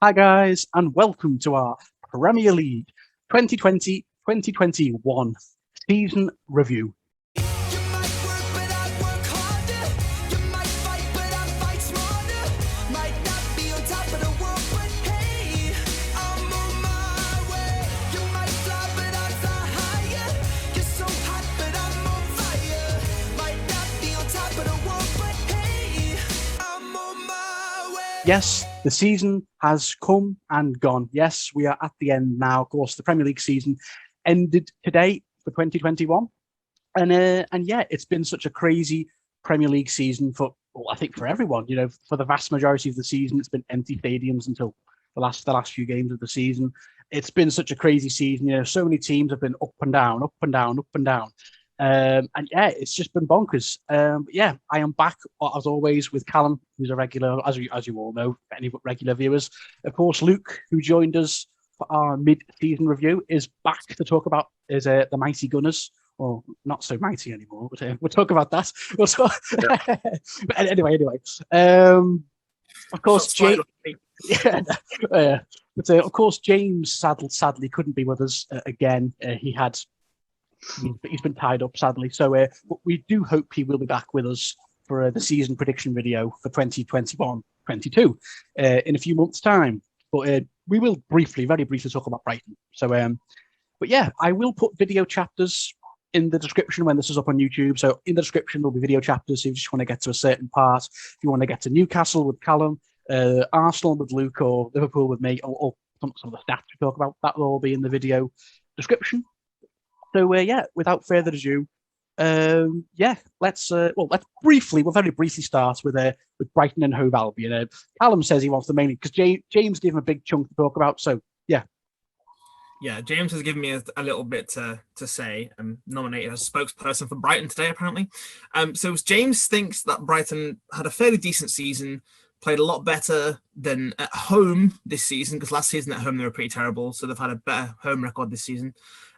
Hi guys, and welcome to our Premier League 2020-2021 season review. Yes, the season has come and gone. Yes, we are at the end now. Of course, the Premier League season ended today for 2021. And yeah, it's been such a crazy Premier League season for, well, I think for everyone. You know, for the vast majority of the season, it's been empty stadiums until the last few games of the season. It's been such a crazy season. You know, so many teams have been up and down, up and down, up and down. And yeah, it's just been bonkers. But yeah, I am back as always with Callum, who's a regular, as you all know, any regular viewers. Of course, Luke, who joined us for our mid-season review, is back to talk about the mighty Gunners. Well, not so mighty anymore, but we'll talk about that. Yeah. But anyway. Of course, James. But of course, James sadly couldn't be with us again. He's been tied up, sadly. So we do hope he will be back with us for the season prediction video for 2021-22 in a few months' time. But we will very briefly talk about Brighton. So, but yeah, I will put video chapters in the description when this is up on YouTube. So in the description, there'll be video chapters. So if you just want to get to a certain part, if you want to get to Newcastle with Callum, Arsenal with Luke, or Liverpool with me, or some of the stats we talk about, that will all be in the video description. So yeah, without further ado, let's very briefly start with Brighton and Hove Albion. Callum says he wants to mainly because James gave him a big chunk to talk about. So yeah. Yeah, James has given me a little bit to say. I'm nominated as spokesperson for Brighton today, apparently. So James thinks that Brighton had a fairly decent season, played a lot better than at home this season, because last season at home they were pretty terrible. So they've had a better home record this season.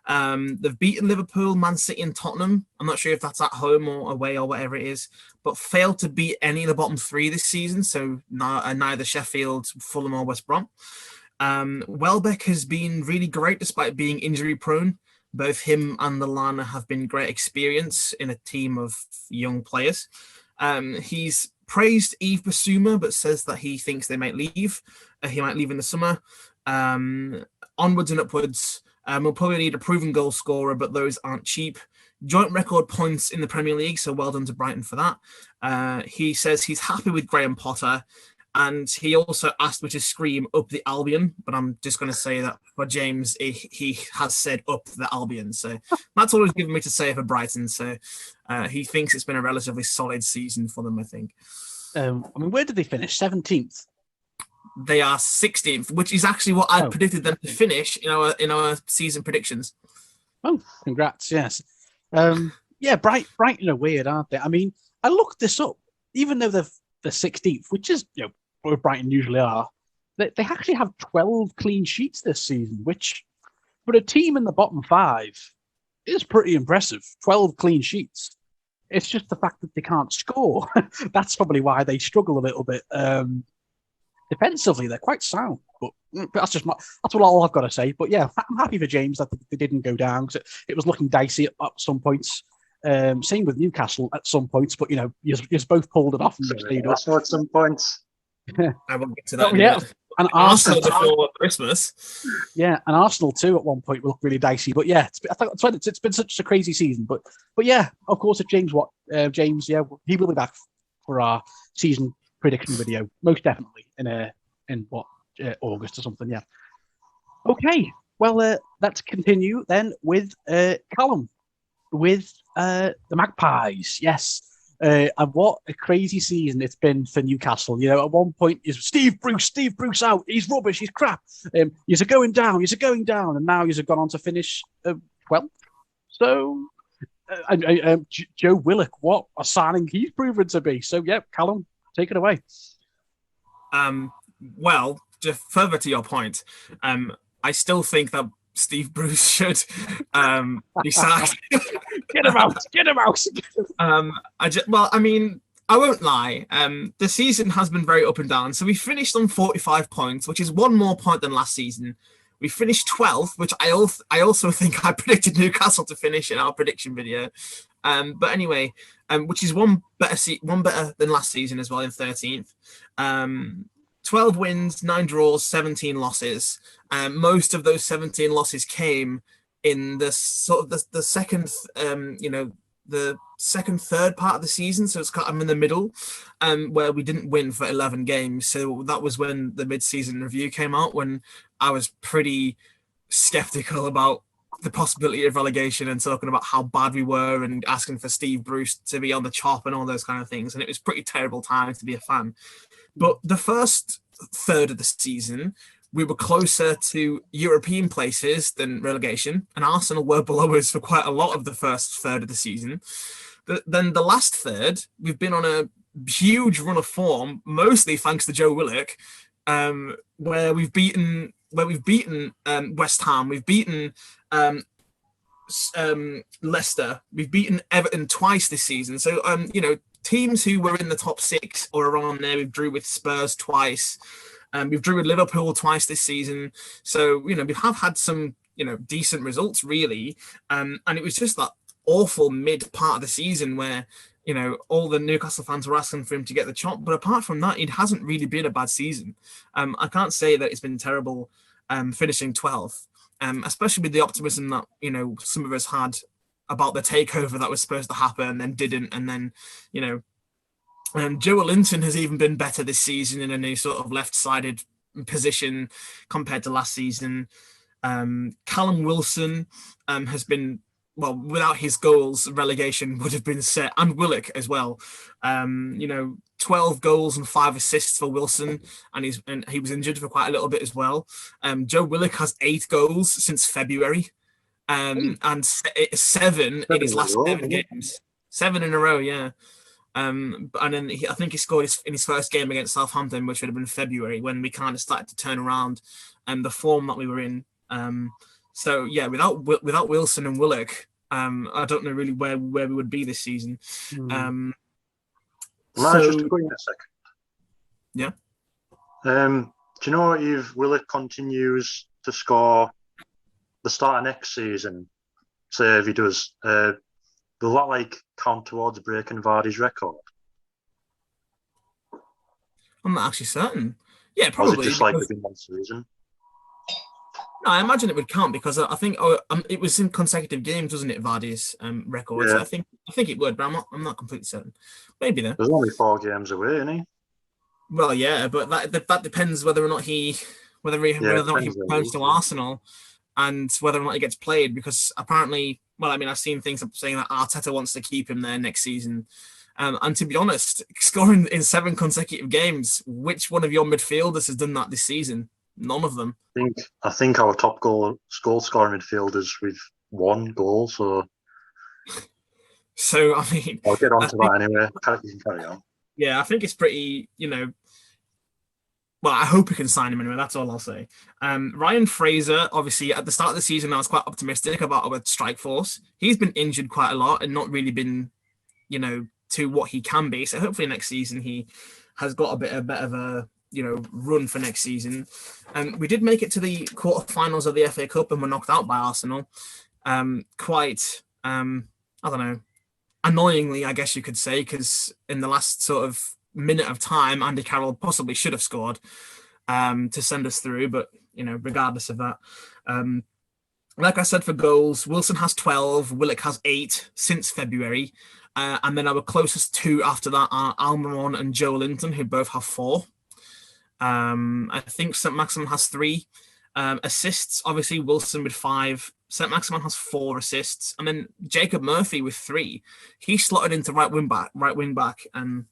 They've beaten Liverpool, Man City, and Tottenham. I'm not sure if that's at home or away or whatever it is, but failed to beat any of the bottom three this season. So neither Sheffield, Fulham, or West Brom. Welbeck has been really great despite being injury prone. Both him and Lallana have been great experience in a team of young players. He's praised Yves Bissouma, but says that he thinks they might leave. He might leave in the summer. Onwards and upwards. We'll probably need a proven goal scorer, but those aren't cheap. Joint record points in the Premier League, so well done to Brighton for that. He says he's happy with Graham Potter, and he also asked me to scream up the Albion, but I'm just going to say that for James, he has said up the Albion. So that's all he's given me to say for Brighton. So he thinks it's been a relatively solid season for them, I think. Where did they finish? 17th? They are 16th, which is actually what I predicted them to finish in our season predictions. Oh, congrats! Yes, yeah. Brighton are weird, aren't they? I mean, I looked this up. Even though they're the 16th, which is where Brighton usually are, they actually have 12 clean sheets this season, which for a team in the bottom five is pretty impressive. 12 clean sheets. It's just the fact that they can't score. That's probably why they struggle a little bit. Defensively, they're quite sound, but that's all I've got to say. But yeah, I'm happy for James that they didn't go down, because it was looking dicey at some points. Same with Newcastle at some points, but you both pulled it off and stayed up. At some points. I will get to that. Yeah, and Arsenal before Christmas. Yeah, and Arsenal too at one point looked really dicey. But yeah, it's been such a crazy season. But yeah, of course, if James he will be back for our season prediction video, most definitely in August or something. Yeah. Okay. Well, let's continue then with Callum with the Magpies. Yes. And what a crazy season it's been for Newcastle. You know, at one point is Steve Bruce out. He's rubbish. He's crap. He's going down. And now he's gone on to finish 12th. So, Joe Willock, what a signing he's proven to be. So, yeah, Callum, take it away. Well, just further to your point, I still think that Steve Bruce should be sacked. Get him out! I mean, I won't lie. The season has been very up and down. So we finished on 45 points, which is one more point than last season. We finished 12th, which I also think I predicted Newcastle to finish in our prediction video. But anyway, which is one better than last season as well in 13th. 12 wins, 9 draws, 17 losses. Most of those 17 losses came in the sort of the second, the second third part of the season. So it's kind of in the middle, where we didn't win for 11 games. So that was when the mid-season review came out, when I was pretty skeptical about the possibility of relegation and talking about how bad we were and asking for Steve Bruce to be on the chop and all those kind of things. And it was pretty terrible time to be a fan. But the first third of the season, we were closer to European places than relegation, and Arsenal were below us for quite a lot of the first third of the season. Then the last third, we've been on a huge run of form, mostly thanks to Joe Willock, where we've beaten West Ham, we've beaten Leicester, we've beaten Everton twice this season. So teams who were in the top 6 or around there, we've drew with Spurs twice. We've drew with Liverpool twice this season. So, we have had some, decent results, really. And it was just that awful mid part of the season where, all the Newcastle fans were asking for him to get the chop. But apart from that, it hasn't really been a bad season. I can't say that it's been terrible finishing 12th, especially with the optimism that, some of us had about the takeover that was supposed to happen and didn't. And then, Joe Linton has even been better this season in a new sort of left-sided position compared to last season. Callum Wilson has been, well, without his goals, relegation would have been set, and Willock as well. 12 goals and 5 assists for Wilson, and he was injured for quite a little bit as well. Joe Willock has 8 goals since February, and 7 in his last 7 games. 7 in a row, yeah. And then I think he scored in his first game against Southampton, which would have been February, when we kind of started to turn around the form that we were in. So yeah, without Wilson and Willock, I don't know really where we would be this season. Just to go in a second. Yeah. Do you know if Willock continues to score the start of next season? Say if he does, will that count towards breaking Vardy's record? I'm not actually certain. Yeah, probably. Or is it just within one season? No, I imagine it would count because I think it was in consecutive games, wasn't it, Vardy's record? Yeah. So I think it would, but I'm not completely certain. Maybe though. There's only 4 games away, isn't he? Well, yeah, but that depends whether or not he returns to Arsenal and whether or not he gets played. Because apparently, well, I mean, I've seen things saying that Arteta wants to keep him there next season. And to be honest, scoring in 7 consecutive games, which one of your midfielders has done that this season? None of them. I think our top goal scoring midfielders with 1 goal. So I mean, I'll get on to that anyway. You can carry on. Yeah, I think it's pretty. Well, I hope we can sign him anyway. That's all I'll say. Ryan Fraser, obviously, at the start of the season, I was quite optimistic about our strike force. He's been injured quite a lot and not really been, to what he can be. So hopefully next season he has got a bit of a run for next season. We did make it to the quarterfinals of the FA Cup and were knocked out by Arsenal. Quite, I don't know, annoyingly, I guess you could say, because in the last sort of minute of time, Andy Carroll possibly should have scored to send us through. But, regardless of that, like I said, for goals, Wilson has 12, Willock has 8 since February. And then our closest 2 after that are Almiron and Joe Linton, who both have 4. I think St. Maximin has 3 assists. Obviously, Wilson with 5. St. Maximin has 4 assists, and then Jacob Murphy with 3. He slotted into right wing back, and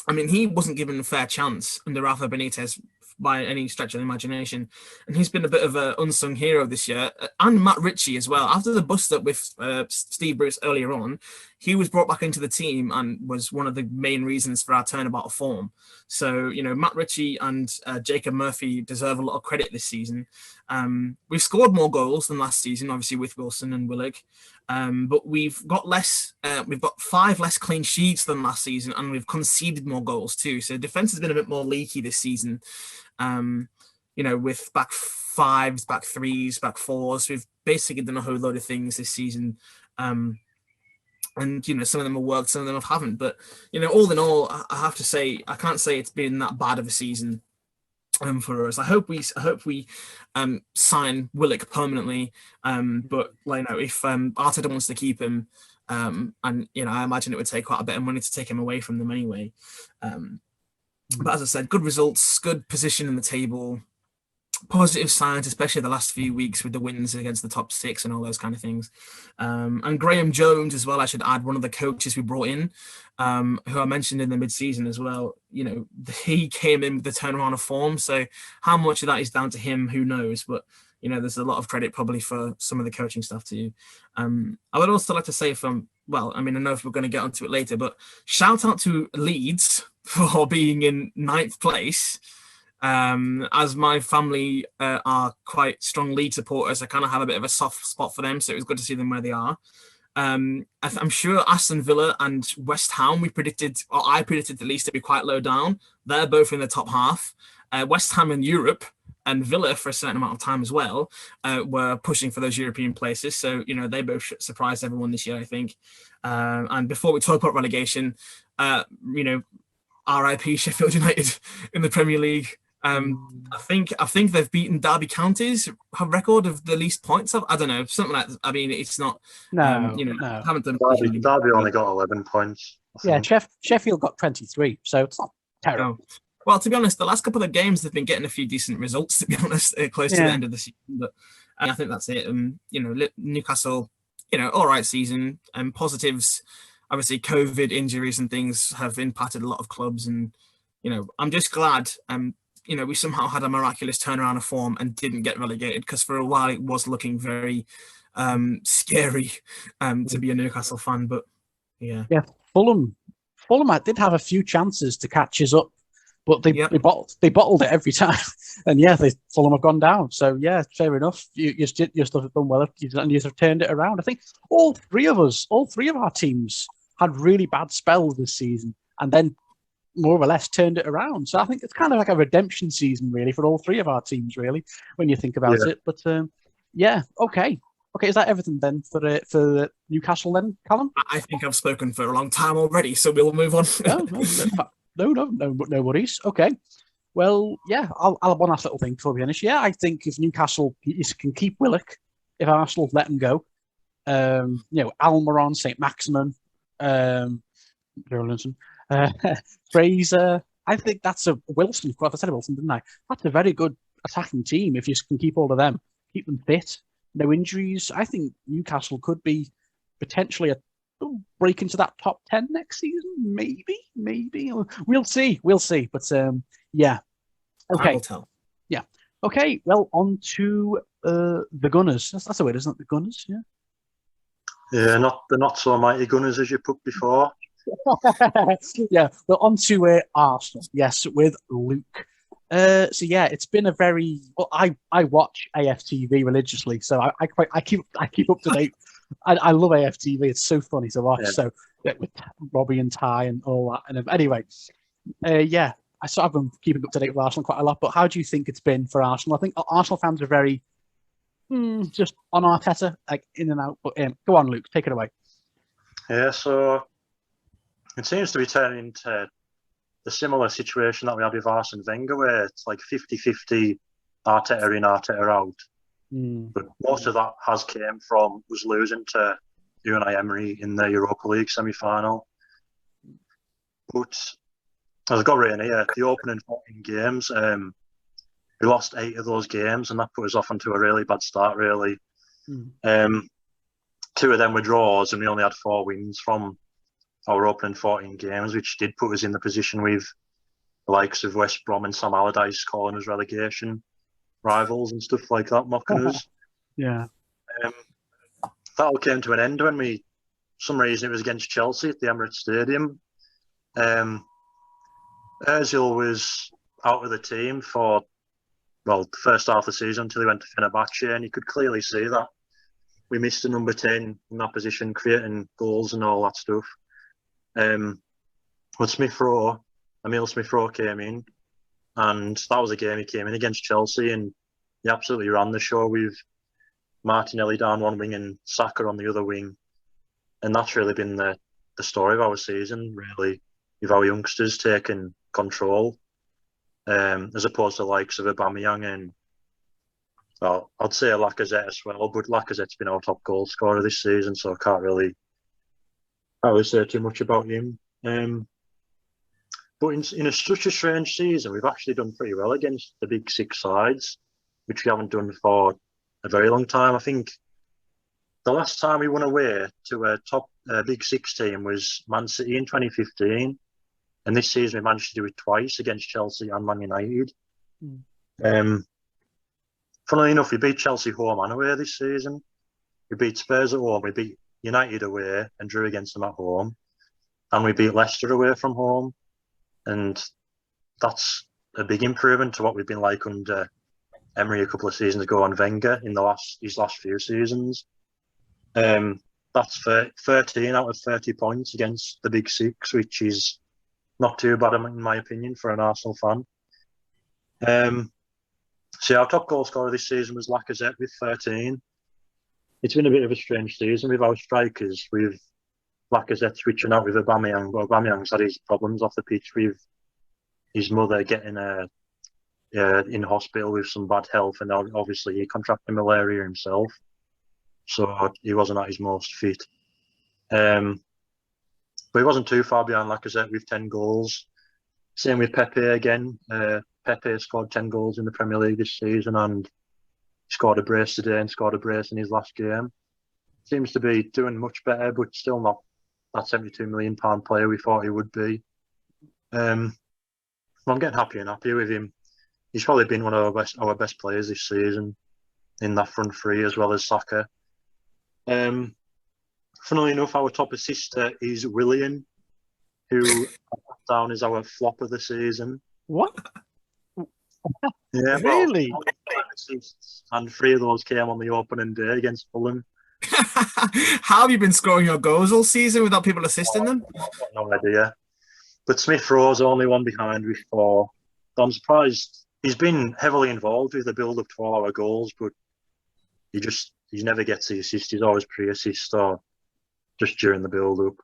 I mean, he wasn't given a fair chance under Rafa Benitez by any stretch of the imagination, and he's been a bit of an unsung hero this year. And Matt Ritchie as well. After the bust-up with Steve Bruce earlier on, he was brought back into the team and was one of the main reasons for our turnabout of form. So, Matt Ritchie and Jacob Murphy deserve a lot of credit this season. We've scored more goals than last season, obviously with Wilson and Willock. But we've got less. We've got 5 less clean sheets than last season, and we've conceded more goals too. So defense has been a bit more leaky this season. With back 5s, back 3s, back 4s, we've basically done a whole load of things this season. And some of them have worked, some of them haven't. But all in all, I have to say I can't say it's been that bad of a season for us. I hope we sign Willock permanently. But if Arteta wants to keep him, and I imagine it would take quite a bit of money to take him away from them anyway. But as I said, good results, good position in the table. Positive signs, especially the last few weeks with the wins against the top 6 and all those kind of things. And Graham Jones as well, I should add, one of the coaches we brought in, who I mentioned in the mid-season as well. He came in with the turnaround of form. So how much of that is down to him, who knows? But, there's a lot of credit probably for some of the coaching stuff too. I would also like to say I know if we're going to get onto it later, but shout out to Leeds for being in 9th place. As my family are quite strong Leeds supporters, I kind of have a bit of a soft spot for them, so it was good to see them where they are. I'm sure Aston Villa and West Ham I predicted at least to be quite low down. They're both in the top half. West Ham in Europe and Villa for a certain amount of time as well were pushing for those European places. So, they both surprised everyone this year, I think. And before we talk about relegation, RIP Sheffield United in the Premier League. I think they've beaten Derby County's record of the least points. I don't know, something like that. I mean, it's not. No. Haven't done. Derby only got 11 points. Yeah, Sheffield got 23, so it's not terrible. No. Well, to be honest, the last couple of games they've been getting a few decent results. To be honest, close to the end of the season, but I think that's it. Newcastle, all right season. Positives, obviously, COVID injuries and things have impacted a lot of clubs, and I'm just glad. We somehow had a miraculous turnaround of form and didn't get relegated, because for a while it was looking very scary to be a Newcastle fan. But yeah, Fulham did have a few chances to catch us up, but they bottled it every time. And Fulham have gone down. So fair enough. You still have done well, and you have turned it around. I think all three of our teams had really bad spells this season, and then more or less turned it around. So I think it's kind of like a redemption season, really, for all 3 of our teams, really, when you think about it. But okay. Is that everything then for Newcastle then, Callum? I think I've spoken for a long time already, so we'll move on. No worries. Okay. Well, I'll have one last little thing before we finish. I think if Newcastle can keep Willock, if Arsenal let him go, Almiron, St. Maximin, Jolinson, Fraser, I think that's a Wilson. I said Wilson, didn't I? That's a very good attacking team if you can keep all of them, keep them fit, no injuries. I think Newcastle could be potentially break into that top 10 next season. Maybe. We'll see. But okay. I will tell. Yeah. Okay. Well, on to the Gunners. That's the word, isn't it? The Gunners. Yeah. Yeah, not so mighty Gunners as you put before. Well, on to Arsenal. Yes, with Luke. It's been a very I watch AFTV religiously, so I keep up to date. I love AFTV. It's so funny to watch. Yeah. So with Robbie and Ty and all that. And anyway, I sort of been keeping up to date with Arsenal quite a lot. But how do you think it's been for Arsenal? I think Arsenal fans are very just on Arteta, like in and out. But go on, Luke, take it away. Yeah, so it seems to be turning into the similar situation that we had with Arsene Wenger, where it's like 50-50 Arteta in, Arteta out. But most of that came from was losing to Unai Emery in the Europa League semi-final. But as I got right in here, the opening 14 games, we lost 8 of those games, and that put us off onto a really bad start, really. 2 of them were draws, and we only had 4 wins from our opening 14 games, which did put us in the position with the likes of West Brom and Sam Allardyce calling us relegation rivals and stuff like that, mocking us. Yeah. That all came to an end when for some reason it was against Chelsea at the Emirates Stadium. Ozil was out of the team for, the first half of the season until he went to Fenerbahce, and you could clearly see that we missed the number 10 in that position, creating goals and all that stuff. But Emil Smith-Rowe came in, and that was a game he came in against Chelsea, and he absolutely ran the show with Martinelli down one wing and Saka on the other wing. And that's really been the story of our season, really, with our youngsters taking control, as opposed to the likes of Aubameyang and, well, I'd say Lacazette as well, but Lacazette's been our top goal scorer this season, so I can't really say too much about him. But in such a strange season, we've actually done pretty well against the big six sides, which we haven't done for a very long time. I think the last time we won away to a top big six team was Man City in 2015. And this season we managed to do it twice against Chelsea and Man United. Funnily enough, we beat Chelsea home and away this season. We beat Spurs at home, we beat United away and drew against them at home. And we beat Leicester away from home. And that's a big improvement to what we've been like under Emery a couple of seasons ago and Wenger in his last few seasons. That's 13 out of 30 points against the big six, which is not too bad in my opinion for an Arsenal fan. So our top goal scorer this season was Lacazette with 13. It's been a bit of a strange season with our strikers, with Lacazette switching out with Aubameyang. But Aubameyang's had his problems off the pitch with his mother getting in hospital with some bad health, and obviously he contracted malaria himself, so he wasn't at his most fit. But he wasn't too far behind Lacazette with 10 goals. Same with Pepe again. Pepe scored 10 goals in the Premier League this season, and scored a brace today and scored a brace in his last game. Seems to be doing much better, but still not that £72 million player we thought he would be. I'm getting happy with him. He's probably been one of our best players this season in that front three, as well as Saka. Funnily enough, our top assister is Willian, who down is our flop of the season. What? Yeah, really? Well, and 3 of those came on the opening day against Fulham. How have you been scoring your goals all season without people assisting them? I've got no idea. But Smith-Rowe's only one behind with 4. So I'm surprised. He's been heavily involved with the build-up to all our goals, but he never gets the assist. He's always pre-assist or just during the build-up.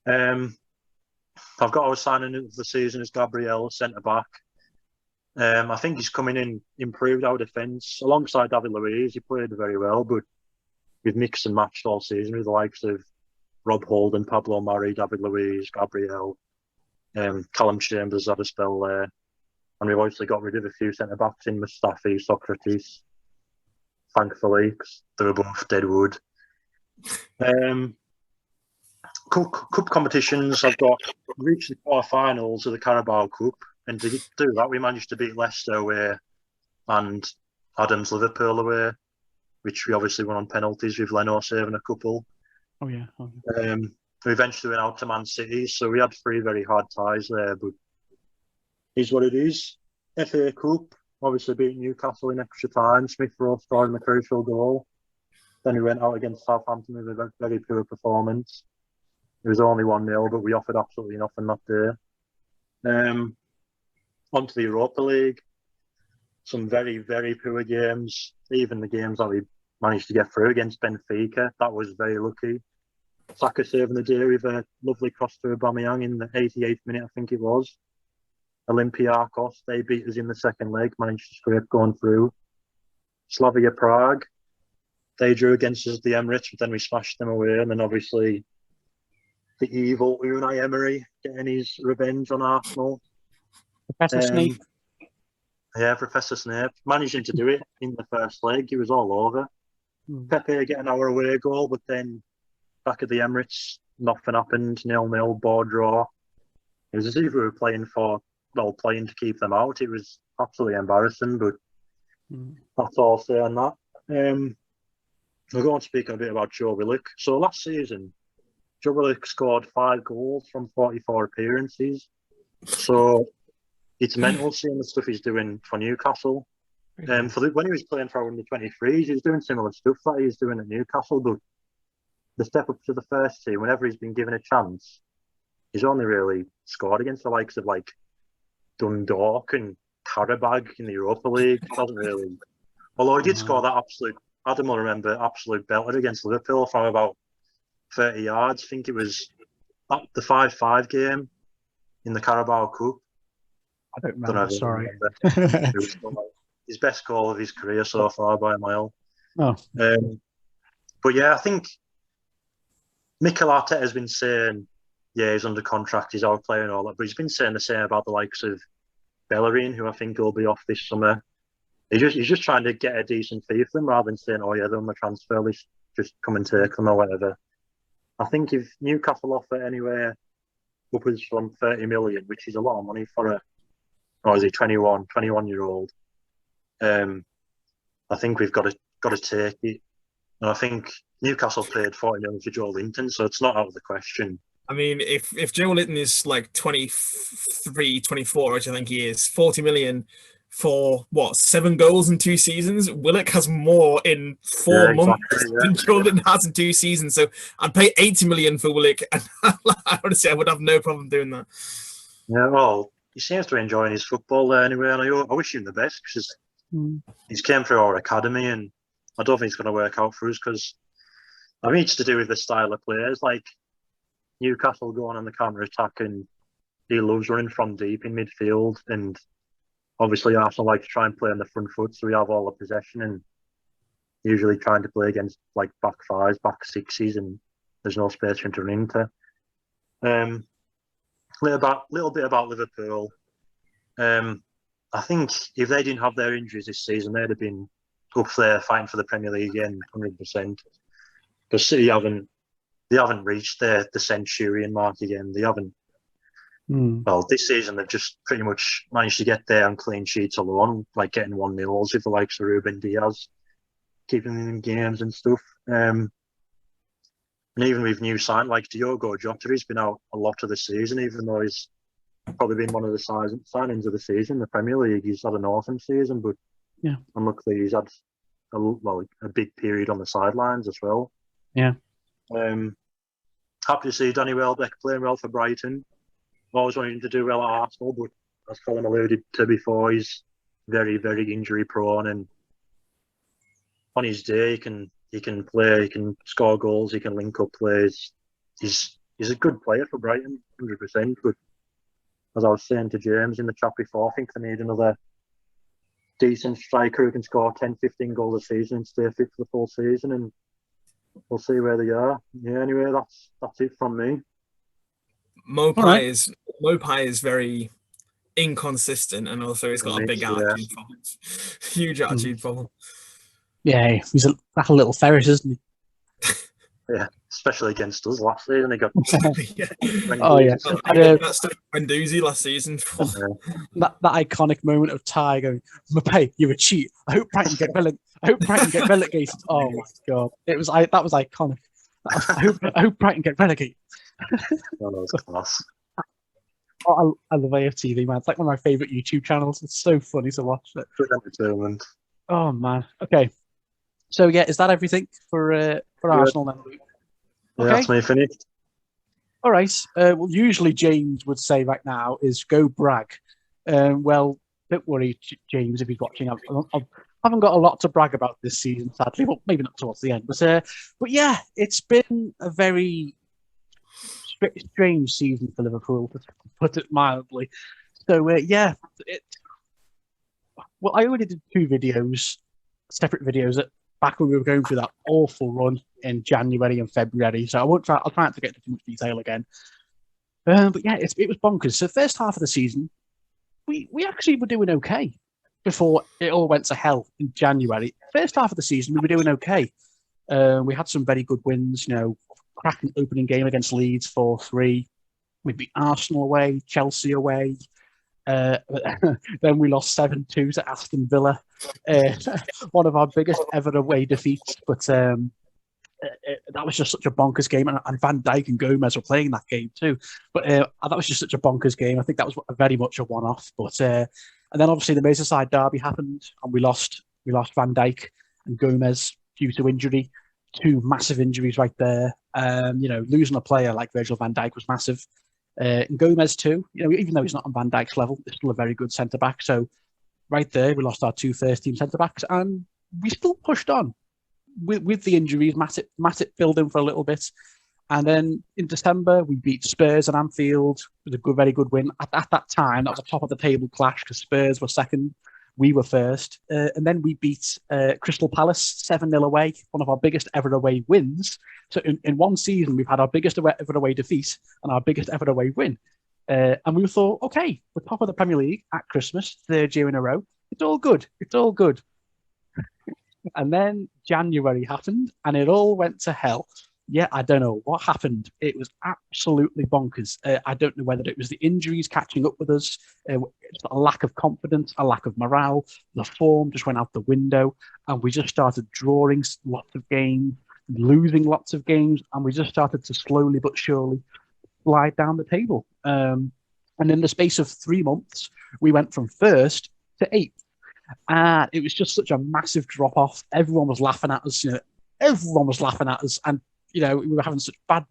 I've got our signing of the season as Gabriel, centre-back. I think he's coming in, improved our defence. Alongside David Luiz, he played very well, but we've mixed and matched all season with the likes of Rob Holden, Pablo Mari, David Luiz, Gabriel, Callum Chambers had a spell there. And we've obviously got rid of a few centre-backs in Mustafi, Socrates, thankfully, because they were both dead wood. Cup competitions, I've got reached the quarter-finals of the Carabao Cup, and to do that, we managed to beat Leicester away and Adams Liverpool away, which we obviously won on penalties with Leno saving a couple. Oh yeah. We eventually went out to Man City, so we had 3 very hard ties there, but is what it is. FA Cup, obviously beating Newcastle in extra time. Smith-Rowe scoring the crucial goal. Then we went out against Southampton with a very poor performance. It was only 1-0, but we offered absolutely nothing that day. On to the Europa League. Some very, very poor games. Even the games that we managed to get through against Benfica, that was very lucky. Saka saving the day with a lovely cross to Aubameyang in the 88th minute, I think it was. Olympiacos, they beat us in the second leg, managed to scrape going through. Slavia Prague, they drew against us at the Emirates, but then we smashed them away. And then obviously the evil Unai Emery getting his revenge on Arsenal. Professor Snape. Yeah, Professor Snape. Managing to do it in the first leg, he was all over. Pepe getting our away goal, but then back at the Emirates, nothing happened, 0-0, ball draw. It was as if we were playing to keep them out. It was absolutely embarrassing, but that's all I'll say on that. We'll go on speaking a bit about Joe Willock. So last season, Joe Willock scored 5 goals from 44 appearances. So it's mental seeing the stuff he's doing for Newcastle. When he was playing for under 23s, he was doing similar stuff that he was doing at Newcastle, but the step up to the first team, whenever he's been given a chance, he's only really scored against the likes of like Dundalk and Karabag in the Europa League. He hasn't really. Although he did score that absolute, Adam will remember, absolute belter against Liverpool from about 30 yards. I think it was the 5-5 game in the Carabao Cup. I don't remember, sorry. It was his best goal of his career so far by a mile. Oh. But yeah, I think Mikel Arteta has been saying, yeah, he's under contract, he's out playing all that, but he's been saying the same about the likes of Bellerin, who I think will be off this summer. He's just trying to get a decent fee for them rather than saying, oh yeah, they're on the transfer list, just come and take them or whatever. I think if Newcastle offer anywhere upwards from 30 million, which is a lot of money for a, or is he 21-year-old, I think we've got to take it. And I think Newcastle paid 40 million for Joe Linton, so it's not out of the question. I mean, if Joe Linton is like 23, 24, which I think he is, 40 million for, 7 goals in 2 seasons? Willock has more in 4 months than Joe Linton has in 2 seasons. So I'd pay 80 million for Willock, and honestly, I would have no problem doing that. Yeah, well, he seems to be enjoying his football there anyway, and I wish him the best, because he's came through our academy, and I don't think it's going to work out for us, because I mean, it's to do with the style of players. Like Newcastle going on the counter-attack, and he loves running from deep in midfield, and obviously Arsenal like to try and play on the front foot, so we have all the possession, and usually trying to play against like back fives, back sixes, and there's no space for him to run into. Little bit about Liverpool. I think if they didn't have their injuries this season, they'd have been up there fighting for the Premier League again, 100%. Because City haven't reached the centurion mark again. They haven't. Well, this season they've just pretty much managed to get there on clean sheets alone, like getting 1-0s with the likes of Ruben Diaz, keeping them in games and stuff. And even with new sign like Diogo Jota, he's been out a lot of the season, even though he's probably been one of the signings of the season. The Premier League, he's had an awesome season, but unluckily he's had a big period on the sidelines as well. Yeah. Happy to see Danny Welbeck playing well for Brighton. I've always wanted him to do well at Arsenal, but as Colin alluded to before, he's very, very injury prone, and on his day he can play, he can score goals, he can link up plays. He's a good player for Brighton, 100%. But as I was saying to James in the chat before, I think they need another decent striker who can score 10, 15 goals a season and stay fit for the full season, and we'll see where they are. Yeah, anyway, that's it from me. Mopai is very inconsistent, and also he's got a big attitude problem. Huge attitude problem. Yeah, he's like a little ferret, isn't he? Yeah, especially against us last season. He got that stuff Guendouzi last season. that iconic moment of Ty going, "Mbappe, you're a cheat. I hope Brighton get relegated." Oh my god, that was iconic. I hope Brighton get relegated. That was class. I love AFTV, man. It's like one of my favourite YouTube channels. It's so funny to watch it. Good entertainment. Oh man. Okay. So yeah, is that everything for Arsenal then? Okay. Yeah, that's me finished. All right. Well, usually James would say right now is go brag. Well, don't worry, James, if he's watching. I haven't got a lot to brag about this season, sadly. Well, maybe not towards the end, but yeah, it's been a very strange season for Liverpool, to put it mildly. So yeah, well, I already did 2 videos, separate videos, back when we were going through that awful run in January and February. So I'll try not to get into too much detail again. But yeah, it was bonkers. So first half of the season, we actually were doing okay before it all went to hell in January. First half of the season, we were doing okay. We had some very good wins, cracking opening game against Leeds 4-3. We beat Arsenal away, Chelsea away. Then we lost 7-2 to Aston Villa. One of our biggest ever away defeats. But that was just such a bonkers game. And Van Dijk and Gomez were playing that game too. But that was just such a bonkers game. I think that was very much a one-off. But And then obviously the Merseyside derby happened, and we lost Van Dijk and Gomez due to injury. Two massive injuries right there. Losing a player like Virgil van Dijk was massive. And Gomez too. Even though he's not on Van Dijk's level, he's still a very good centre back. So right there, we lost our two first team centre backs, and we still pushed on with the injuries. Matip filled in for a little bit. And then in December, we beat Spurs at Anfield with a very good win. At that time, that was a top of the table clash because Spurs were second, we were first. And then we beat Crystal Palace 7-0 away, one of our biggest ever away wins. So in one season, we've had our biggest ever away defeat and our biggest ever away win. And we thought, okay, we're top of the Premier League at Christmas, third year in a row. It's all good. It's all good. And then January happened and it all went to hell. Yeah, I don't know what happened. It was absolutely bonkers. I don't know whether it was the injuries catching up with us, a lack of confidence, a lack of morale. The form just went out the window, and we just started drawing lots of games, losing lots of games, and we just started to slowly but surely slide down the table. And in the space of 3 months, we went from first to eighth. And it was just such a massive drop off. Everyone was laughing at us. Everyone was laughing at us, and we were having such bad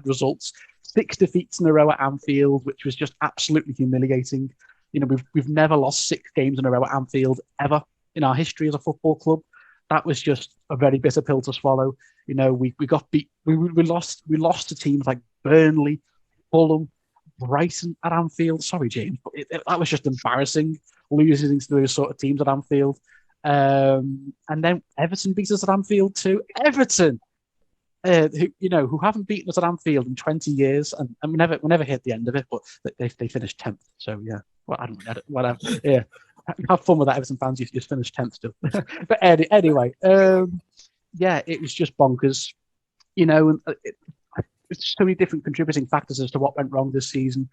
results. 6 defeats in a row at Anfield, which was just absolutely humiliating. We've never lost 6 games in a row at Anfield ever in our history as a football club. That was just a very bitter pill to swallow. We got beat. We lost to teams like Burnley, Fulham, Brighton at Anfield. Sorry, James, but that was just embarrassing, losing to those sort of teams at Anfield. And then Everton beat us at Anfield too. Everton, who haven't beaten us at Anfield in 20 years, and we never hit the end of it, but they finished 10th. So yeah, well, I don't know, whatever. Yeah, have fun with that, Everton fans. You just finished 10th still. But anyway, yeah, it was just bonkers. It's so many different contributing factors as to what went wrong this season.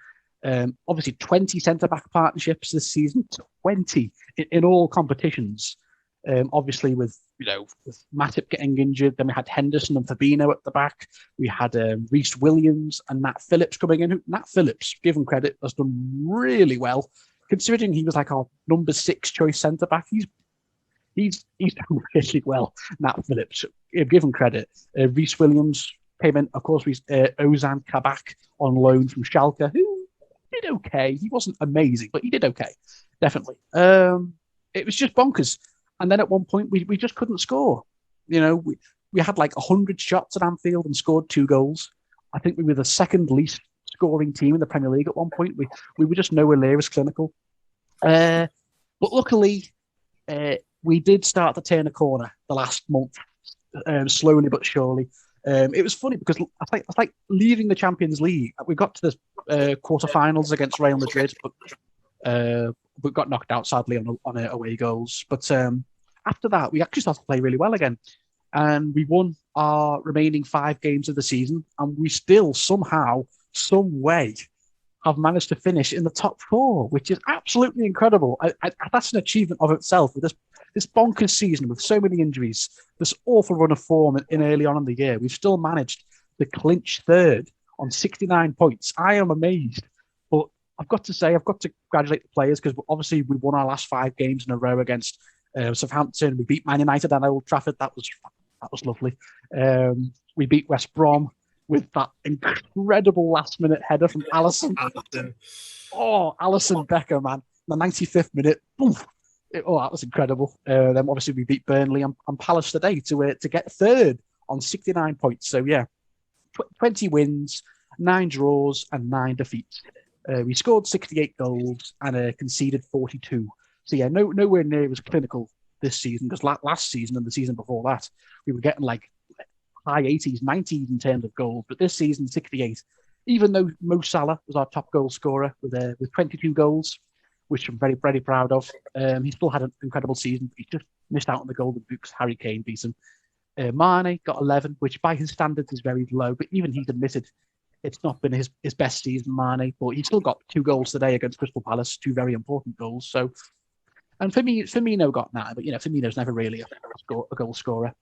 Obviously, 20 centre-back partnerships this season, 20 in all competitions. Obviously, with Matip getting injured, then we had Henderson and Fabinho at the back. We had Reece Williams and Nat Phillips coming in. Nat Phillips, given credit, has done really well, considering he was like our number 6 choice centre back. He's done really well. Nat Phillips, given credit. Reece Williams came in, of course. Ozan Kabak on loan from Schalke, who did okay. He wasn't amazing, but he did okay, definitely. It was just bonkers. And then at one point, we just couldn't score. We had like 100 shots at Anfield and scored 2 goals. I think we were the second least scoring team in the Premier League at one point. We were just nowhere near as clinical. But luckily, we did start to turn a corner the last month, slowly but surely. It was funny because I like leaving the Champions League. We got to the quarterfinals against Real Madrid, but we got knocked out sadly on away goals. But after that, we actually started to play really well again, and we won our remaining 5 games of the season, and we still somehow, some way, have managed to finish in the top 4, which is absolutely incredible. That's an achievement of itself. With this bonkers season with so many injuries, this awful run of form in early on in the year, we've still managed to clinch 3rd on 69 points. I am amazed. But I've got to congratulate the players, because obviously we won our last 5 games in a row against Southampton. We beat Man United at Old Trafford. That was lovely. We beat West Brom with that incredible last-minute header from Alisson. Oh, Alisson Becker, man. The 95th minute. Boom. That was incredible. Then obviously we beat Burnley and Palace today to get 3rd on 69 points. So yeah, 20 wins, 9 draws, and 9 defeats. We scored 68 goals and conceded 42. So yeah, nowhere near as clinical this season, because last season and the season before that, we were getting like high 80s, 90s in terms of goals. But this season, 68. Even though Mo Salah was our top goal scorer with 22 goals, which I'm very, very proud of. He still had an incredible season. He just missed out on the Golden Boots. Harry Kane beat him. Mane got 11, which by his standards is very low, but even he's admitted it's not been his best season, Mane, but he still got 2 goals today against Crystal Palace, 2 very important goals. So, and Firmino got 9, but Firmino's never really a goal scorer.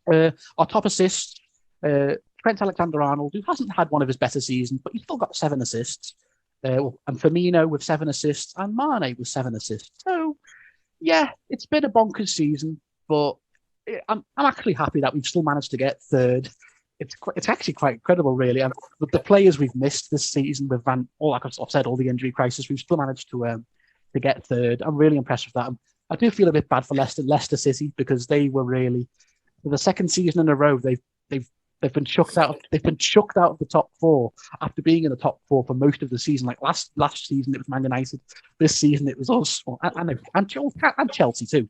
Our top assists, Trent Alexander-Arnold, who hasn't had one of his better seasons, but he's still got 7 assists. And Firmino with 7 assists, and Mane with 7 assists. So, yeah, it's been a bonkers season, but I'm actually happy that we've still managed to get third. It's actually quite incredible, really. And with the players we've missed this season, with like I've said, all the injury crisis, we've still managed to get third. I'm really impressed with that. I do feel a bit bad for Leicester City, because they were really, for the second season in a row, they've been chucked out. They've been chucked out of the top 4 after being in the top 4 for most of the season. Like last season, it was Man United. This season, it was us, and Chelsea too.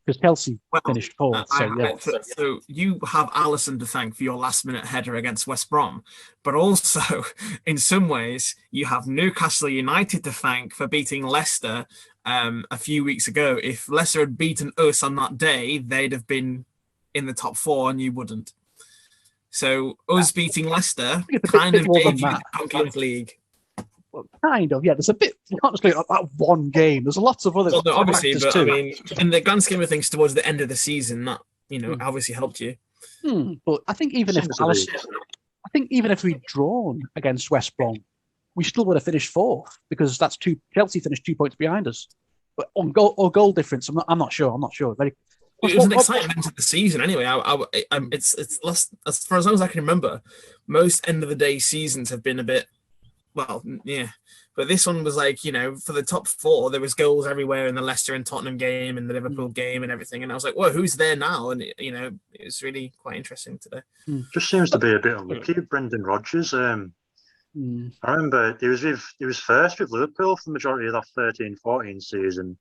Because Chelsea finished 4th. So you have Alisson to thank for your last-minute header against West Brom, but also, in some ways, you have Newcastle United to thank for beating Leicester a few weeks ago. If Leicester had beaten us on that day, they'd have been in the top 4, and you wouldn't. So us beating Leicester kind of gave you the Champions League. Well, kind of, yeah. There's a bit, you can't just look at that one game. There's lots of other obviously, but too. I mean, in the grand scheme of things, towards the end of the season, that obviously helped you. But I think even if we'd drawn against West Brom, we still would have finished 4th, because that's Chelsea finished 2 points behind us. But on goal difference, I'm not sure. It was an exciting end of the season, anyway. It's less, as far as long as I can remember, most end of the day seasons have been a bit. Well, yeah, but this one was like, for the top 4, there was goals everywhere in the Leicester and Tottenham game and the Liverpool game and everything. And I was like, well, who's there now? And, it was really quite interesting today. Just seems to be a bit unlucky, Brendan Rodgers. I remember he was first with Liverpool for the majority of that 13-14 season.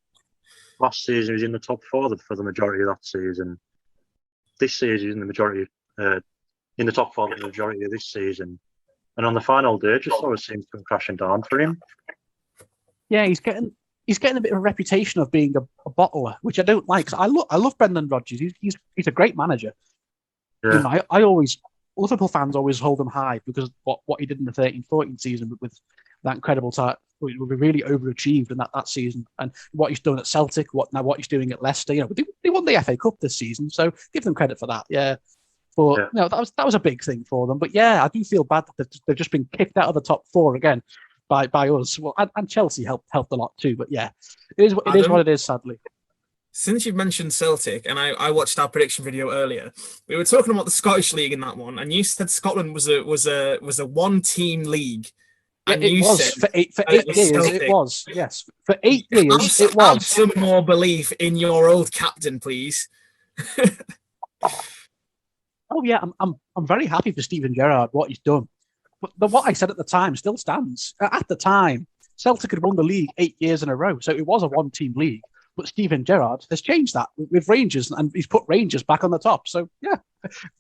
Last season, he was in the top 4 for the majority of that season. This season, he's in the top 4 for the majority of this season. And on the final day, it just always seems to come crashing down for him. Yeah, he's getting a bit of a reputation of being a bottler, which I don't like. I love Brendan Rodgers. He's a great manager. Yeah. Liverpool fans always hold him high because what he did in the 13-14 season with that incredible time. We really overachieved in that season, and what he's done at Celtic, what he's doing at Leicester. They won the FA Cup this season, so give them credit for that. Yeah. But that was a big thing for them. But yeah, I do feel bad that they've just been kicked out of the top 4 again by us. Well, and Chelsea helped a lot too. But yeah, it is what it is. Sadly, since you've mentioned Celtic, and I watched our prediction video earlier, we were talking about the Scottish League in that one, and you said Scotland was a one-team league. And it was for 8 years. Celtic. It was, yes, for 8 years. It was. Have some more belief in your old captain, please. Oh yeah, I'm very happy for Steven Gerrard, what he's done. But what I said at the time still stands. At the time, Celtic had won the league 8 years in a row, so it was a one-team league. But Steven Gerrard has changed that with Rangers, and he's put Rangers back on the top. So yeah,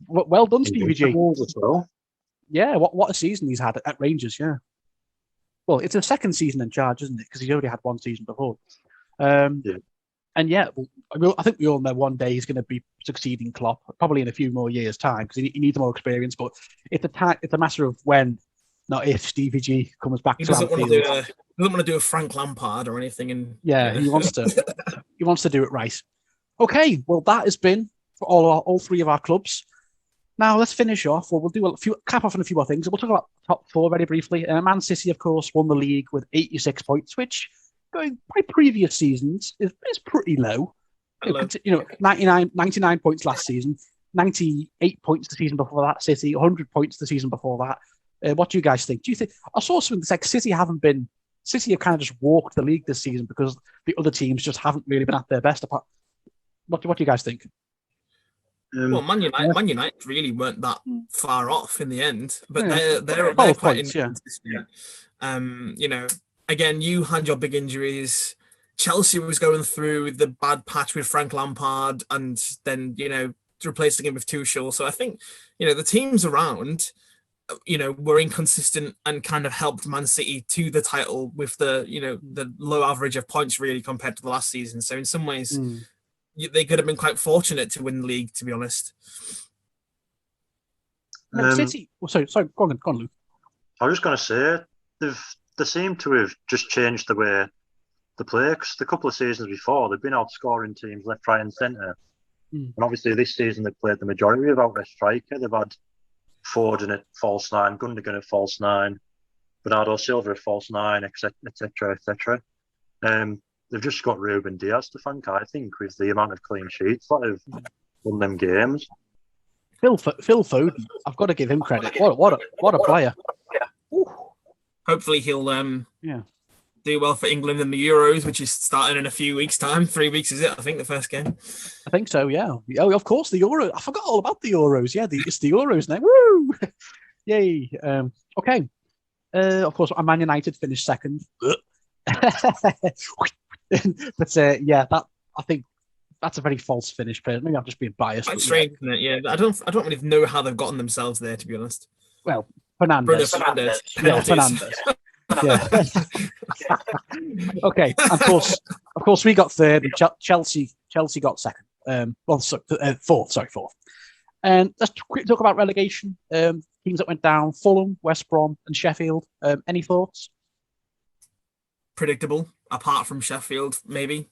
well done, Stevie G. Well. Yeah, what a season he's had at Rangers. Yeah. Well, it's a second season in charge, isn't it? Because he's already had one season before. And yeah, I think we all know one day he's going to be succeeding Klopp, probably in a few more years' time, because he needs more experience. But it's a matter of when, not if, Stevie G comes back to Anfield. He doesn't want to do a Frank Lampard or anything. He wants to do it right. Okay, well that has been for all 3 of our clubs. Now let's finish off. We'll do cap off on a few more things. We'll talk about top 4 very briefly. Man City, of course, won the league with 86 points, which, going by previous seasons, is pretty low. 99 points last season, 98 points the season before that. City, 100 points the season before that. What do you guys think? Do you think I saw something that's like City have kind of just walked the league this season because the other teams just haven't really been at their best. What do you guys think? Well, Man United really weren't that far off in the end, but they're quite points, this year. Again, you had your big injuries. Chelsea was going through the bad patch with Frank Lampard, and then replacing him with Tuchel. So I think the teams around were inconsistent and kind of helped Man City to the title with the low average of points really compared to the last season. So in some ways. They could have been quite fortunate to win the league, to be honest. City. Sorry. Go on, Luke. I was just going to say they seem to have just changed the way they play. Because the couple of seasons before, they've been outscoring teams left, right, and centre. And obviously, this season they played the majority without their striker. They've had Foden at false 9, Gundogan at false 9, Bernardo Silva, a false nine, etc., etc., etc. They've just got Ruben Diaz to thank, I think, with the amount of clean sheets that have won them games. Phil Foden, I've got to give him credit. What a player! Ooh. Hopefully he'll do well for England in the Euros, which is starting in a few weeks' time. 3 weeks is it? I think the first game. I think so. Yeah. Oh, of course, the Euros. I forgot all about the Euros. Yeah, it's the Euros now. Woo! Yay. Okay. Of course, Man United finished second. But yeah, that I think that's a very false finish. Maybe I'm just being biased. Quite strange, isn't it? Yeah, I don't really know how they've gotten themselves there, to be honest. Well, Bruno Fernandes. Fernandes. Yeah. Okay. Of course, we got third. And Chelsea got second. Fourth. And let's quickly talk about relegation. Teams that went down: Fulham, West Brom, and Sheffield. Any thoughts? Predictable, apart from Sheffield, maybe.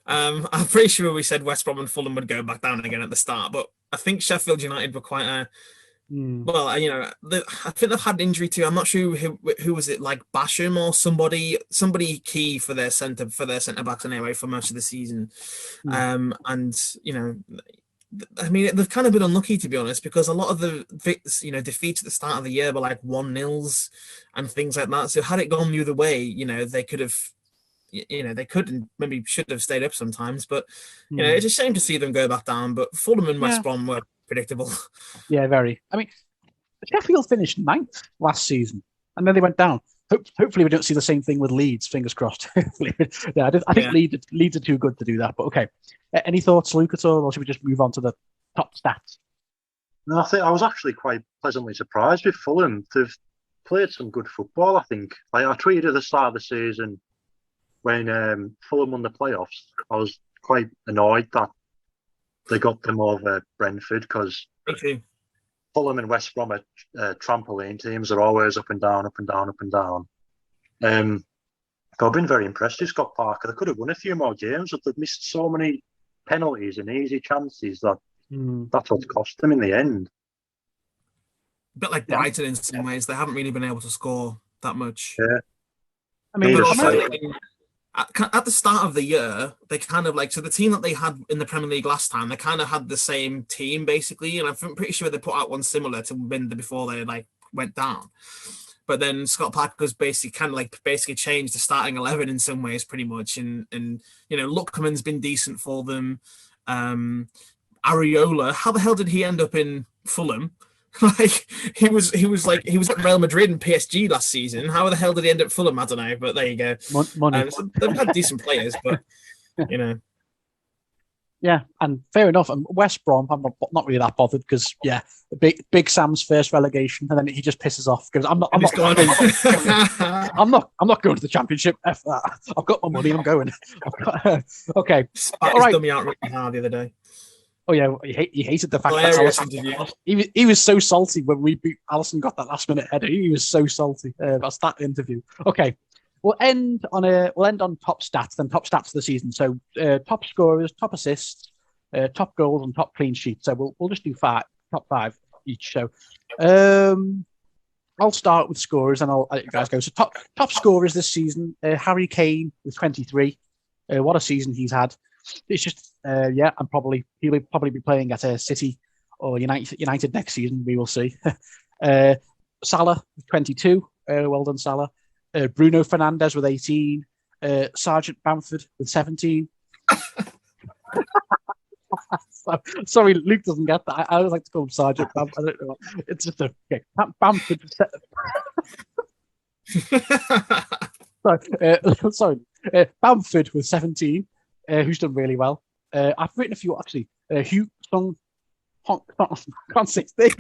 I'm pretty sure we said West Brom and Fulham would go back down again at the start, but I think Sheffield United were quite a well. I think they've had an injury too. I'm not sure who was it, like Basham or somebody key for their centre backs anyway for most of the season. And I mean, they've kind of been unlucky, to be honest, because a lot of the defeats at the start of the year were like 1-0s and things like that. So had it gone the other way, they could have, they could and maybe should have stayed up sometimes. But it's a shame to see them go back down. But Fulham and West Brom were predictable. Yeah, very. I mean, Sheffield finished 9th last season, and then they went down. Hopefully, we don't see the same thing with Leeds. Fingers crossed. I think Leeds are too good to do that. But okay, any thoughts, Luke, at all, or should we just move on to the top stats? No, I think I was actually quite pleasantly surprised with Fulham. They've played some good football. I think. Like I tweeted at the start of the season when Fulham won the playoffs, I was quite annoyed that they got them over Brentford because Fulham and West Brom are trampoline teams. They're always up and down, up and down, up and down. I've been very impressed with Scott Parker. They could have won a few more games, but they've missed so many penalties and easy chances that that's what cost them in the end. A bit like Brighton in some ways. They haven't really been able to score that much. Yeah. I mean, at the start of the year, they kind of so the team that they had in the Premier League last time, they kind of had the same team basically, and I'm pretty sure they put out one similar to win before they went down. But then Scott Parker's basically changed the starting 11 in some ways, pretty much, and Luckman's been decent for them. Areola, how the hell did he end up in Fulham? He was at Real Madrid and PSG last season. How the hell did he end up Fulham? I don't know, but there you go. Money. So they've had decent players, but Yeah, and fair enough. And West Brom, I'm not really that bothered because Big Sam's first relegation, and then he just pisses off because I'm not going to the Championship. F that. I've got my money. I'm going. Okay. All right. Dummy out really hard the other day. Oh yeah, he hated the fact that Alisson, he was so salty when Alisson got that last minute header. He was so salty. That's that interview. Okay, we'll end on top stats. Then top stats of the season. So top scorers, top assists, top goals, and top clean sheets. So we'll just do top five each. So I'll start with scorers, and I'll let you guys go. So top scorers this season: Harry Kane with 23. What a season he's had. It's just, he'll probably be playing at City or United next season. We will see. Salah with 22. Well done, Salah. Bruno Fernandes with 18. Sergeant Bamford with 17. Sorry, Luke doesn't get that. I always like to call him Sergeant Bamford. I don't know. It's just Bamford. Sorry. Bamford with 17. Who's done really well. I've written a few actually. Hugh Sung Hong, can't say his name.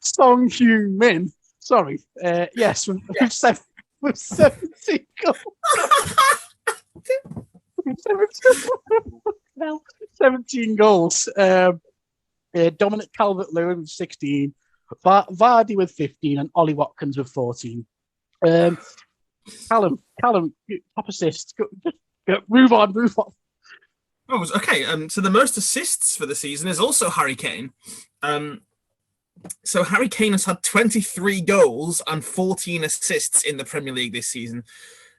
Song Hugh Min. Sorry. Yes, with 17 goals. 17 goals. Dominic Calvert-Lewin with 16. Vardy with 15 and Ollie Watkins with 14. Callum, top assists. Move on. Oh, okay. So the most assists for the season is also Harry Kane. So Harry Kane has had 23 goals and 14 assists in the Premier League this season.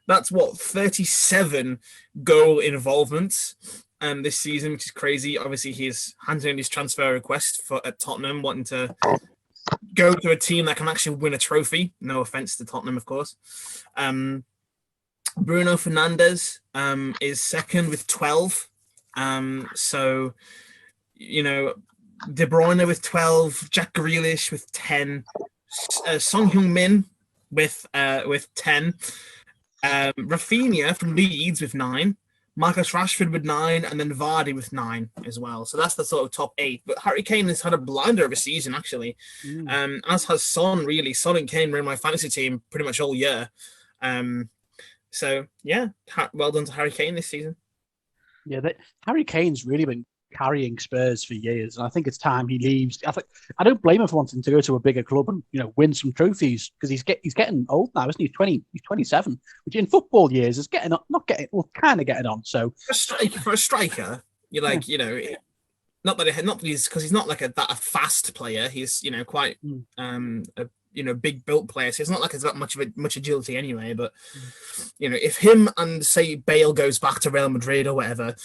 That's 37 goal involvements this season, which is crazy. Obviously, he's handed in his transfer request at Tottenham, wanting to go to a team that can actually win a trophy. No offense to Tottenham, of course. Bruno Fernandes is second with 12. So, De Bruyne with 12, Jack Grealish with 10, Son Heung-min with 10, Rafinha from Leeds with 9, Marcus Rashford with 9, and then Vardy with 9 as well. So that's the sort of top 8. But Harry Kane has had a blinder of a season, actually, as has Son, really. Son and Kane were in my fantasy team pretty much all year. So, yeah, well done to Harry Kane this season. Yeah, Harry Kane's really been carrying Spurs for years, and I think it's time he leaves. I don't blame him for wanting to go to a bigger club and win some trophies, because he's getting old now, isn't he? He's 27, which in football years is kind of getting on. So for a striker, not that he's, because he's not like a fast player. He's quite big built player. So it's not like he's got much agility anyway. But if him and say Bale goes back to Real Madrid or whatever,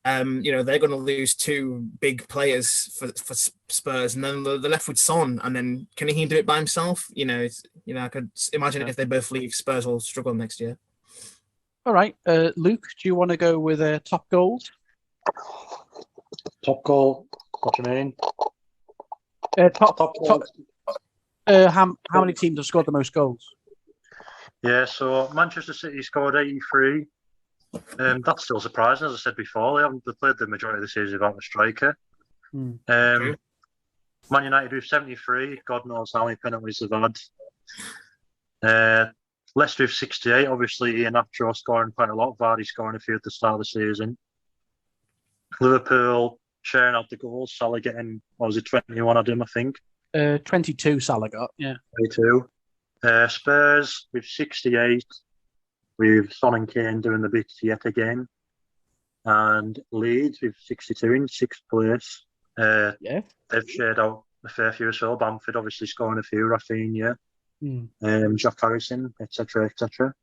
they're going to lose 2 big players for Spurs, and then they're left with Son. And then can he do it by himself? I could imagine if they both leave, Spurs will struggle next year. All right, Luke, do you want to go with top goals? Top goal. What do you mean? Top goals. How many teams have scored the most goals? Yeah, so Manchester City scored 83. That's still surprising, as I said before. They played the majority of the season without a striker. Man United with 73. God knows how many penalties they've had. Leicester with 68. Obviously, Ian Nacho scoring quite a lot. Vardy scoring a few at the start of the season. Liverpool sharing out the goals. Salah getting, 21 of them, I think. 22 Salah got, yeah. 22. Spurs with 68. With Son and Kane doing the bits yet again. And Leeds with 62 in 6th place. They've shared out a fair few as well. Bamford obviously scoring a few, Rafinha, Jack Harrison, etc., etc.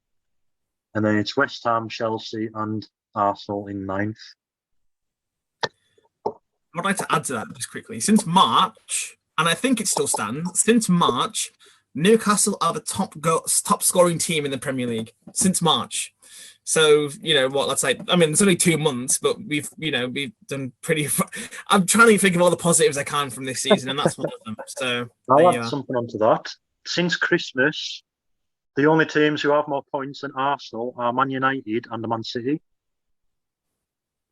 And then it's West Ham, Chelsea, and Arsenal in 9th. I'd like to add to that just quickly. Since March, and I think it still stands, since March, Newcastle are the top scoring team in the Premier League since March. So, let's say, it's only 2 months, but we've done pretty. I'm trying to think of all the positives I can from this season, and that's one of them. So I'll add something onto that. Since Christmas, the only teams who have more points than Arsenal are Man United and Man City.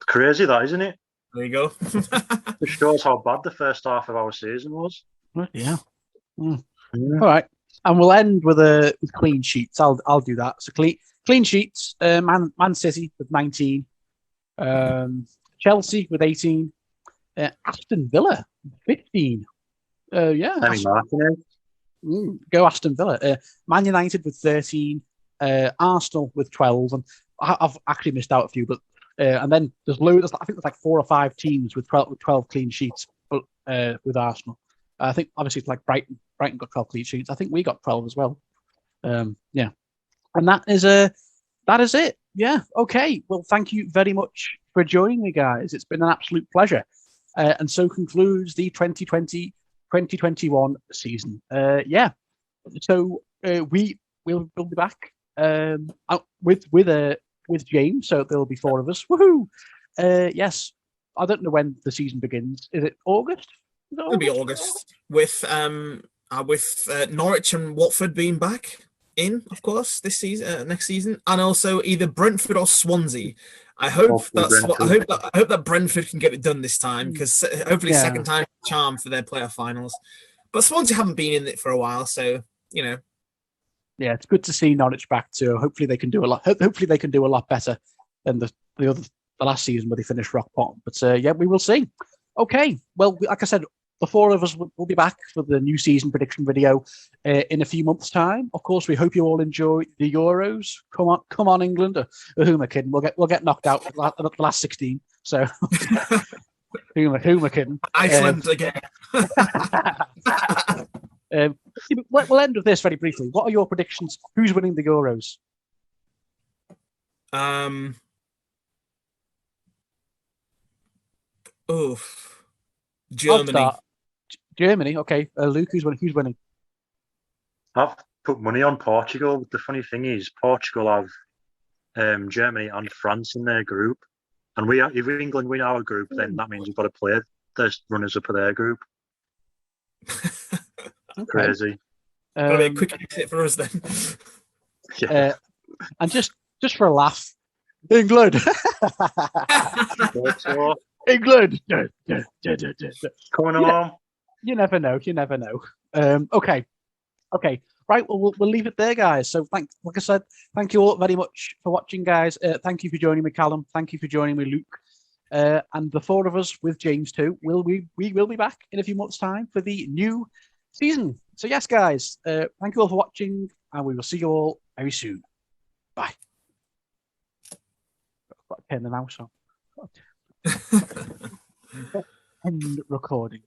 Crazy, that, isn't it? There you go. It shows how bad the first half of our season was. Yeah. All right, and we'll end with clean sheets. I'll do that. So clean sheets. Man City with 19, Chelsea with 18, Aston Villa 15. Go Aston Villa. Man United with 13, Arsenal with 12, and I've actually missed out a few, but and then there's loads. I think there's like 4 or 5 teams with 12 clean sheets, but with Arsenal. I think obviously it's like Brighton. Brighton got 12 clean sheets. I think we got 12 as well. And that is it. Yeah. Okay. Well, thank you very much for joining me, guys. It's been an absolute pleasure. And so concludes the 2020-2021 season. So we will be back with James. So there'll be 4 of us. Woohoo! Yes. I don't know when the season begins. Is it August? It'll be August with Norwich and Watford being back in, of course, this season, next season, and also either Brentford or Swansea. I hope that Brentford can get it done this time, because hopefully second time charm for their playoff finals. But Swansea haven't been in it for a while, so Yeah, it's good to see Norwich back too. Hopefully they can do a lot. Hopefully they can do a lot better than the last season where they finished rock bottom. But we will see. Okay, well, like I said, the four of us will be back for the new season prediction video in a few months' time. Of course, we hope you all enjoy the Euros. Come on, England! Who am I kidding? We'll get knocked out at the last 16. So who am I kidding? Iceland again. We'll end with this very briefly. What are your predictions? Who's winning the Euros? Germany. Germany. Okay. Luke, who's winning? I've put money on Portugal. The funny thing is, Portugal have Germany and France in their group, and if England win our group, then that means we've got to play the runners-up of their group. Okay. Crazy. Gotta be a quick exit for us then. Yeah. And just for a laugh, England. England. Coming on. You never know. Okay. Right. Well, we'll leave it there, guys. So like I said, thank you all very much for watching, guys. Thank you for joining me, Callum. Thank you for joining me, Luke. And the four of us with James too. We will be back in a few months' time for the new season. So yes, guys. Thank you all for watching, and we will see you all very soon. Bye. I've got to turn the mouse on. End recording.